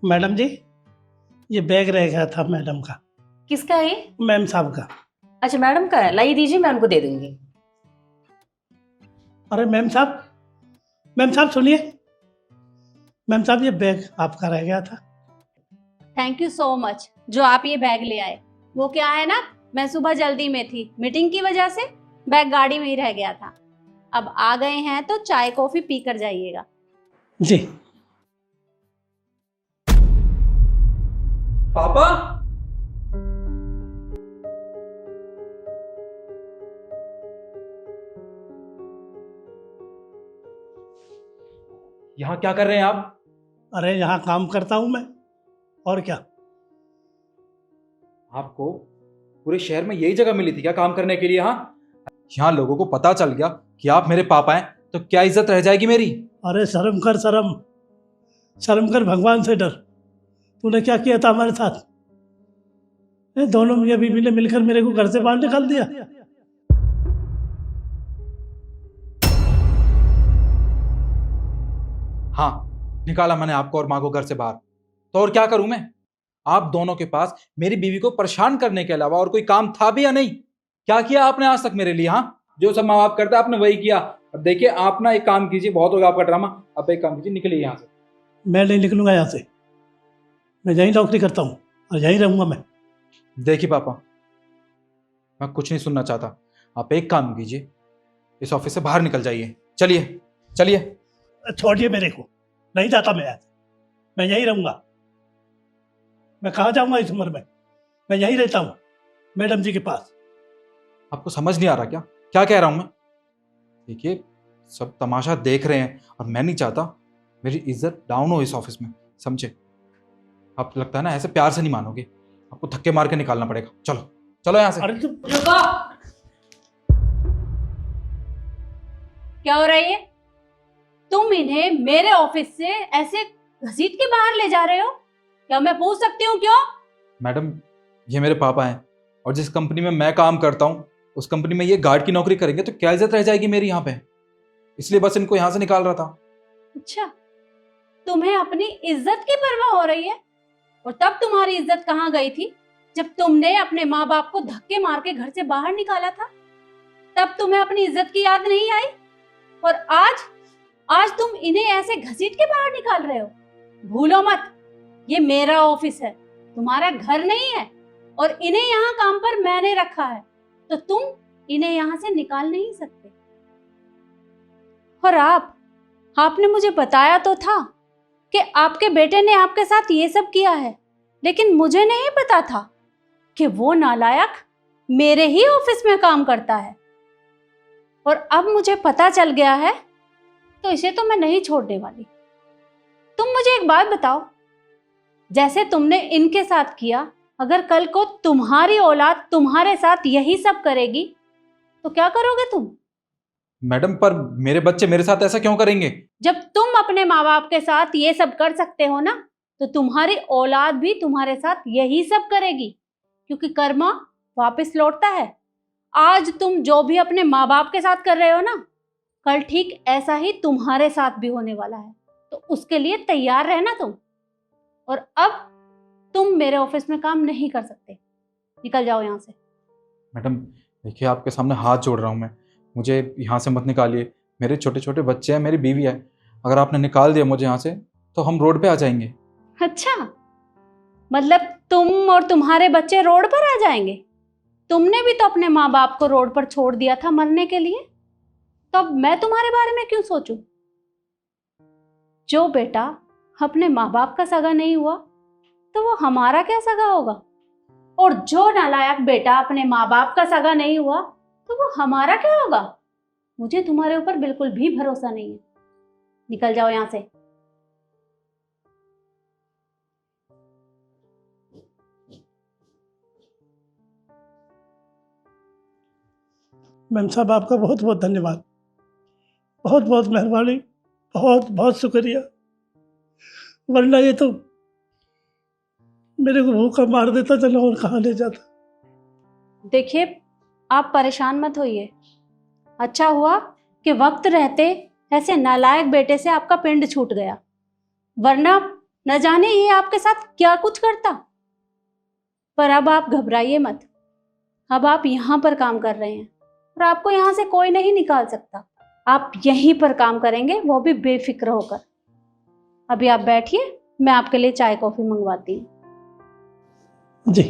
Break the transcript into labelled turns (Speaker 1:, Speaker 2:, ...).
Speaker 1: Madam जी, ये bag रह गया था मैडम का।
Speaker 2: किसका है?
Speaker 1: मैम साहब का।
Speaker 2: अच्छा, मैडम का है, लाइए दीजिए, मैं उनको दे दूंगी।
Speaker 1: अरे मैम साहब सुनिए। मैम साहब, ये बैग आपका रह गया था।
Speaker 3: थैंक यू सो मच जो आप ये बैग ले आए। वो क्या है ना, मैं सुबह जल्दी में थी, मीटिंग की वजह से बैग गाड़ी में ही रह गया था। अब आ गए हैं तो चाय कॉफी पी कर जाइएगा।
Speaker 1: जी।
Speaker 4: पापा, यहाँ क्या कर रहे हैं आप?
Speaker 1: अरे यहाँ काम करता हूँ मैं, और क्या।
Speaker 4: आपको पूरे शहर में यही जगह मिली थी क्या काम करने के लिए? यहाँ लोगों को पता चल गया कि आप मेरे पापा हैं तो क्या इज्जत रह जाएगी मेरी?
Speaker 1: अरे शर्म कर, शर्म कर, भगवान से डर। तूने क्या किया था हमारे साथ? दोनों मियाँ बीवी ने मिलकर मेरे को घर से बाहर निकाल दिया।
Speaker 4: हाँ, निकाला मैंने आपको और माँ को घर से बाहर। तो और क्या करूं मैं? आप दोनों के पास मेरी बीवी को परेशान करने के अलावा और कोई काम था भी या नहीं? क्या किया आपने आज तक मेरे लिए? हाँ, जो सब माँ बाप करता आपने वही किया। अब देखिए, आप ना एक काम कीजिए, बहुत होगा आपका ड्रामा। आप एक काम कीजिए, निकलिए यहाँ से।
Speaker 1: मैं नहीं निकलूंगा यहाँ से। मैं यहीं नौकरी करता हूँ और यहीं रहूंगा मैं।
Speaker 4: देखिए पापा, मैं कुछ नहीं सुनना चाहता। आप एक काम कीजिए, इस ऑफिस से बाहर निकल जाइए। चलिए चलिए।
Speaker 1: छोड़िए मेरे को, नहीं जाता मैं यहाँ से। मैं यहीं रहूंगा। मैं कहाँ जाऊंगा इस उम्र में? मैं यहीं रहता हूँ मैडम जी के पास।
Speaker 4: आपको समझ नहीं आ रहा क्या क्या कह रहा हूं मैं? देखिए, सब तमाशा देख रहे हैं और मैं नहीं चाहता मेरी इज्जत डाउन हो इस ऑफिस में, समझे? आप लगता है ना ऐसे प्यार से नहीं मानोगे, आपको धक्के मार के निकालना पड़ेगा। चलो चलो यहाँ से।
Speaker 1: अरे तू
Speaker 3: रुको, क्या हो रहा है ये? तुम इन्हें मेरे ऑफिस से ऐसे घसीट के बाहर ले जा रहे हो? क्या मैं पूछ सकती हूँ क्यों?
Speaker 4: मैडम, ये मेरे पापा हैं और जिस कंपनी में मैं काम करता हूँ उस कंपनी में ये गार्ड की नौकरी करेंगे तो क्या इज्जत रह जाएगी मेरी यहाँ पे? इसलिए बस इनको यहाँ से निकाल रहा था।
Speaker 3: अच्छा, तुम्हें अपनी इज्जत की परवाह हो रही है? और तब तुम्हारी इज्जत कहाँ गई थी जब तुमने अपने माँ बाप को धक्के मार के घर से बाहर निकाला था? तब तुम्हें अपनी इज्जत की याद नहीं आई? और आज तुम इन्हें ऐसे घसीट के बाहर निकाल रहे हो? भूलो मत, ये मेरा ऑफिस है, तुम्हारा घर नहीं है। और इन्हें यहाँ काम पर मैंने रखा है, तो तुम इन्हें यहाँ से निकाल नहीं सकते। और आपने मुझे बताया तो था कि आपके बेटे ने आपके साथ ये सब किया है, लेकिन मुझे नहीं पता था कि वो नालायक मेरे ही ऑफिस में काम करता है। और अब मुझे पता चल गया है तो इसे तो मैं नहीं छोड़ने वाली। तुम मुझे एक बात बताओ, जैसे तुमने इनके साथ किया, अगर कल को तुम्हारी औलाद तुम्हारे साथ यही सब करेगी तो क्या करोगे तुम?
Speaker 4: मैडम, पर मेरे बच्चे मेरे साथ ऐसा क्यों करेंगे?
Speaker 3: जब तुम अपने माँ बाप के साथ ये सब कर सकते हो ना, तो तुम्हारी औलाद भी तुम्हारे साथ यही सब करेगी, क्योंकि कर्मा वापस लौटता है। आज तुम जो भी अपने माँ बाप के साथ कर रहे हो ना, कल ठीक ऐसा ही तुम्हारे साथ भी होने वाला है। तो उसके लिए तैयार रहना तुम। और अब तुम मेरे ऑफिस में काम नहीं कर सकते, निकल जाओ यहाँ से।
Speaker 4: मैडम देखिए, आपके सामने हाथ जोड़ रहा हूँ मैं, मुझे यहाँ से मत निकालिए। मेरे छोटे छोटे बच्चे हैं, मेरी बीवी है। अगर आपने निकाल दिया मुझे यहाँ से तो हम रोड पे आ जाएंगे।
Speaker 3: अच्छा, मतलब तुम और तुम्हारे बच्चे रोड पर आ जाएंगे? तुमने भी तो अपने माँ बाप को रोड पर छोड़ दिया था मरने के लिए, तो अब मैं तुम्हारे बारे में क्यों सोचूं? जो बेटा अपने माँ बाप का सगा नहीं हुआ तो वो हमारा क्या सगा होगा? और जो नालायक बेटा अपने माँ बाप का सगा नहीं हुआ तो वो हमारा क्या होगा? मुझे तुम्हारे ऊपर बिल्कुल भी भरोसा नहीं है, निकल जाओ यहाँ से।
Speaker 1: मैम साहब, आपका बहुत बहुत धन्यवाद। बहुत बहुत मेहरबानी, बहुत बहुत शुक्रिया। वरना ये तो मेरे को भूखा मार देता चलो और कहाँ ले जाता।
Speaker 3: देखिए, आप परेशान मत होइए। अच्छा हुआ कि वक्त रहते ऐसे नालायक बेटे से आपका पिंड छूट गया, वरना न जाने ये आपके साथ क्या कुछ करता। पर अब आप घबराइए मत, अब आप यहाँ पर काम कर रहे हैं और आपको यहाँ से कोई नहीं निकाल सकता। आप यहीं पर काम करेंगे, वो भी बेफिक्र होकर। अभी आप बैठिए, मैं आपके लिए चाय कॉफी मंगवाती हूँ।
Speaker 1: जी।